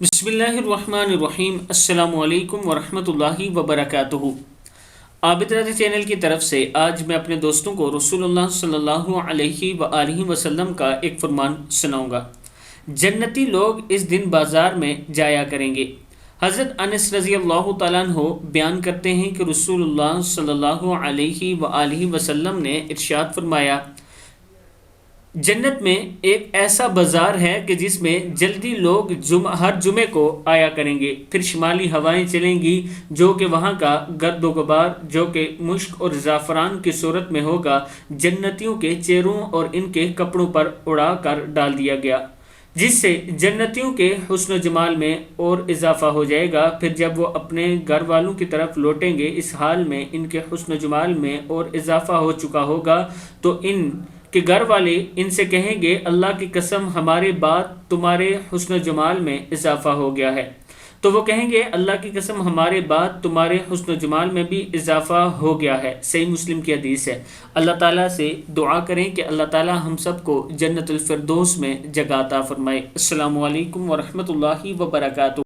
बिस्मिल्लाहिर्रहमानिर्रहीम। अस्सलामु अलैकुम वरहमतुल्लाहि वबरकातुहू। आबिद रज़ी चैनल की तरफ से आज मैं अपने दोस्तों को रसूलुल्लाह सल्लल्लाहु अलैहि वआलिहि वसल्लम का एक फरमान सुनाऊंगा। जन्नती लोग इस दिन बाज़ार में जाया करेंगे। हज़रत अनस रज़ी अल्लाह तआला अन्हु बयान करते हैं कि रसूलुल्लाह सल्लल्लाहु अलैहि वआलिहि वसल्लम ने इरशाद फरमाया, जन्नत में एक ऐसा बाज़ार है कि जिसमें जल्दी लोग हर जुमे को आया करेंगे। फिर शिमाली हवाएं चलेंगी जो कि वहाँ का गर्दो गुबार जो कि मुश्क और ज़ाफ़रान की सूरत में होगा, जन्नतियों के चेहरों और इनके कपड़ों पर उड़ा कर डाल दिया गया, जिससे जन्नतियों के हुस्न जमाल में और इजाफा हो जाएगा। फिर जब वो अपने घर वालों की तरफ लौटेंगे, इस हाल में इनके हुस्न जमाल में और इजाफा हो चुका होगा, तो इन कि घर वाले इनसे कहेंगे, अल्लाह की कसम हमारे बाद तुम्हारे हुस्न जमाल में इजाफा हो गया है। तो वो कहेंगे, अल्लाह की कसम हमारे बाद तुम्हारे हुस्न जमाल में भी इजाफा हो गया है। सही मुस्लिम की हदीस है। अल्लाह ताला से दुआ करें कि अल्लाह ताला हम सबको जन्नतुल फिरदौस में जगह अता फरमाए। अस्सलामु अलैकुम वरहमतुल्लाहि वबरकातुहू।